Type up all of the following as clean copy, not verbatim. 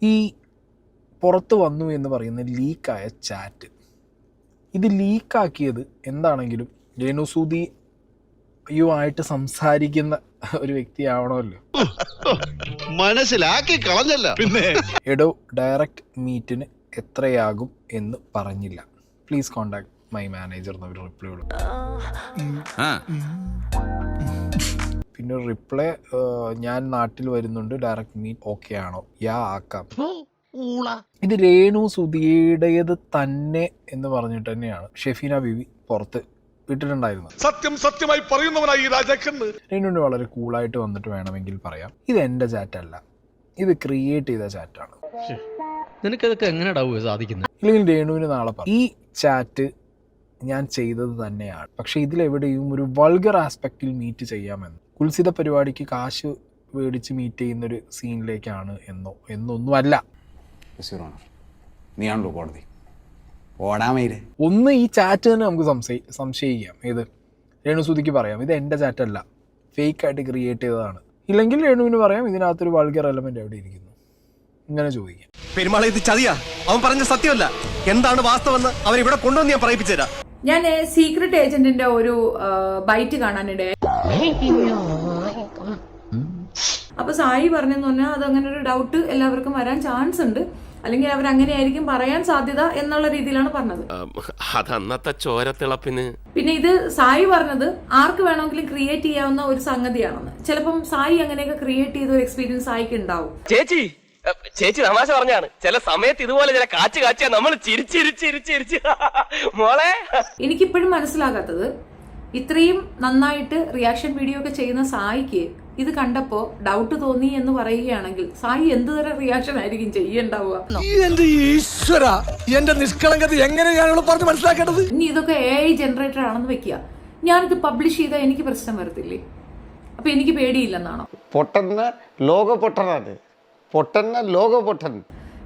ഈ പുറത്ത് വന്നു എന്ന് പറയുന്ന ലീക്കായ ചാറ്റ്, ഇത് ലീക്കാക്കിയത് എന്താണെങ്കിലും രേണുസുതിയുമായിട്ട് സംസാരിക്കുന്ന ഒരു വ്യക്തിയാവണമല്ലോ. മനസ്സിലാക്കി കളഞ്ഞല്ല. പിന്നെ എടോ ഡയറക്റ്റ് മീറ്റിന് എത്രയാകും എന്ന് പറഞ്ഞില്ല, പ്ലീസ് കോണ്ടാക്ട് മൈ മാനേജർ എന്നൊരു റിപ്ലൈ കൊടുക്കും. പിന്നെ ഒരു റിപ്ലൈ, ഞാൻ നാട്ടിൽ വരുന്നുണ്ട്, ഡയറക്റ്റ് മീറ്റ് ഓക്കെ ആണോ? യാ ആക്കാം. ഇത് രേണുസുതിയുടേത് തന്നെ എന്ന് പറഞ്ഞിട്ട് തന്നെയാണ് ഷെഫീന ബീവി പുറത്ത് വിട്ടിട്ടുണ്ടായിരുന്നത്. സത്യമായി പറയുന്നവനായി രാജാക്കന്ന്. രേണുവിന് വളരെ കൂളായിട്ട് വന്നിട്ട് വേണമെങ്കിൽ പറയാം, ഇത് എൻ്റെ ചാറ്റല്ല, ഇത് ക്രിയേറ്റ് ചെയ്ത ചാറ്റാണ്. നിനക്കതൊക്കെ എങ്ങനെയാ സാധിക്കുന്നത്? ഇല്ലെങ്കിൽ രേണുവിന് നാളെ പറയും, ഈ ചാറ്റ് ഞാൻ ചെയ്തത് തന്നെയാണ്, പക്ഷെ ഇതിലെവിടെയും ഒരു വൾഗർ ആസ്പെക്റ്റിൽ മീറ്റ് ചെയ്യാമെന്ന്, കുൽസിത പരിപാടിക്ക് കാശ് മേടിച്ച് മീറ്റ് ചെയ്യുന്നൊരു സീനിലേക്കാണ് എന്നൊന്നും അല്ല. നീയാണല്ലോ കോടതി, ഓടാമയില് ഒന്ന് ഈ ചാറ്റ് തന്നെ നമുക്ക് സംശയിക്കാം. ഏത് രേണുസുതിക്ക് പറയാം ഇത് എൻ്റെ ചാറ്റല്ല, ഫേക്കായിട്ട് ക്രിയേറ്റ് ചെയ്തതാണ്. ഇല്ലെങ്കിൽ രേണുവിന് പറയാം ഇതിനകത്തൊരു വൾഗർ എലമെന്റ് എവിടെ ഇരിക്കുന്നു, ഇങ്ങനെ ചോദിക്കാം. പെരുമാളെ ഇത് ചതിയാ, അവൻ പറഞ്ഞ സത്യമല്ല, എന്താണ് വാസ്തവെന്ന് അവൻ ഇവിടെ കൊണ്ടുവന്ന് ഞാൻ പറയിപ്പിച്ചു തരാം. ഞാൻ സീക്രട്ട് ഏജന്റിന്റെ ഒരു ബൈറ്റ് കാണാനിടയായി. അപ്പൊ സായി പറഞ്ഞെന്ന് പറഞ്ഞാൽ അത് അങ്ങനെ ഒരു ഡൗട്ട് എല്ലാവർക്കും വരാൻ ചാൻസ് ഉണ്ട്, അല്ലെങ്കിൽ അവർ അങ്ങനെയായിരിക്കും പറയാൻ സാധ്യത എന്നുള്ള രീതിയിലാണ് പറഞ്ഞത്. അതന്നത്തെ ചോരത്തിളപ്പിന്. പിന്നെ ഇത് സായി പറഞ്ഞത് ആർക്ക് വേണമെങ്കിലും ക്രിയേറ്റ് ചെയ്യാവുന്ന ഒരു സംഗതിയാണെന്ന്. ചിലപ്പം സായി അങ്ങനെയൊക്കെ ക്രിയേറ്റ് ചെയ്ത ഒരു എക്സ്പീരിയൻസ് സായിക്ക് ഉണ്ടാവും. ചേച്ചി തമാശ പറഞ്ഞാണ്, ചില സമയത്ത് ഇതുപോലെ ചില കാച്ചിയാ നമ്മൾ ചിരിച്ചിരിച്ചിരിച്ചിരിച്ച് മോളെ. എനിക്കിപ്പോഴും മനസ്സിലാകാത്തത്, ഇത്രയും നന്നായിട്ട് റിയാക്ഷൻ വീഡിയോ ഒക്കെ ചെയ്യുന്ന സായിക്ക് ഇത് കണ്ടപ്പോ ഡൗട്ട് തോന്നി എന്ന് പറയുകയാണെങ്കിൽ സായി എന്ത് തരം റിയാക്ഷൻ ആയിരിക്കും ചെയ്യണ്ടാവുക? എന്റെ ഈശ്വര, എന്റെ നിഷ്കളങ്കത എങ്ങനെയാണ് പറഞ്ഞു മനസ്സിലാക്കേണ്ടത്? ഇനി ഇതൊക്കെ AI ജനറേറ്റർ ആണെന്ന് വെക്കുക, ഞാനിത് പബ്ലിഷ് ചെയ്താൽ എനിക്ക് പ്രശ്നം വരത്തില്ലേ? അപ്പൊ എനിക്ക് പേടിയില്ലെന്നാണോ? ലോക പൊട്ടൻ.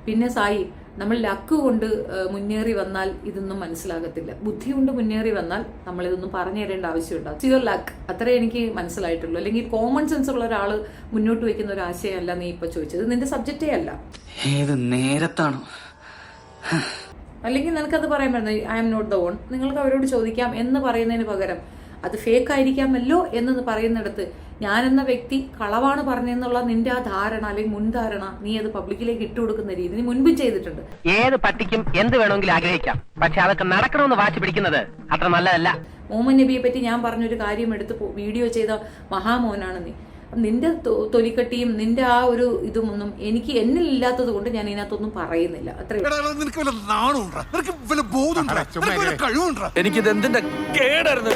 പിന്നെ സായി, നമ്മൾ ലക്ക് കൊണ്ട് മുന്നേറി വന്നാൽ ഇതൊന്നും മനസ്സിലാകത്തില്ല, ബുദ്ധി കൊണ്ട് മുന്നേറി വന്നാൽ നമ്മൾ ഇതൊന്നും പറഞ്ഞു തരേണ്ട ആവശ്യമുണ്ടാകും. സിയർ ലക്ക്, അത്രേ എനിക്ക് മനസ്സിലായിട്ടുള്ളൂ. അല്ലെങ്കിൽ കോമൺ സെൻസ് ഉള്ള ഒരാള് മുന്നോട്ട് വെക്കുന്ന ഒരു ആശയമല്ല നീ ഇപ്പൊ ചോദിച്ചത്, നിന്റെ സബ്ജക്റ്റേ അല്ല. ഏത് നേരത്താണോ? അല്ലെങ്കിൽ നിനക്കത് പറയാൻ പറ്റുന്നത് I am not the one, നിങ്ങൾക്ക് അവരോട് ചോദിക്കാം എന്ന് പറയുന്നതിന് പകരം അത് ഫേക്ക് ആയിരിക്കാമല്ലോ എന്ന് പറയുന്നിടത്ത് ഞാനെന്ന വ്യക്തി കളവാണ് പറഞ്ഞെന്നുള്ള നിന്റെ ആ ധാരണ അല്ലെങ്കിൽ മുൻധാരണ നീ അത് പബ്ലിക്കിലേക്ക് ഇട്ടുകൊടുക്കുന്ന രീതി നീ മുൻപും ചെയ്തിട്ടുണ്ട്. ഏത് പട്ടിക്കും എന്ത് വേണമെങ്കിലും ആഗ്രഹിക്കാം, പക്ഷെ അതൊക്കെ നടക്കണമെന്ന് വാശി പിടിക്കുന്നത് അത്ര നല്ലതല്ല. മുഹമ്മദ് നബിയെ പറ്റി ഞാൻ പറഞ്ഞൊരു കാര്യം എടുത്ത് വീഡിയോ ചെയ്ത മഹാമോനാണ് നീ. നിന്റെ തൊലിക്കട്ടിയും നിന്റെ ആ ഒരു ഇതും ഒന്നും എനിക്ക് എന്നിൽ ഇല്ലാത്തത് കൊണ്ട് ഞാൻ ഇതിനകത്തൊന്നും പറയുന്നില്ല. എനിക്കിത് എന്തിന്റെ കേടായിരുന്നു.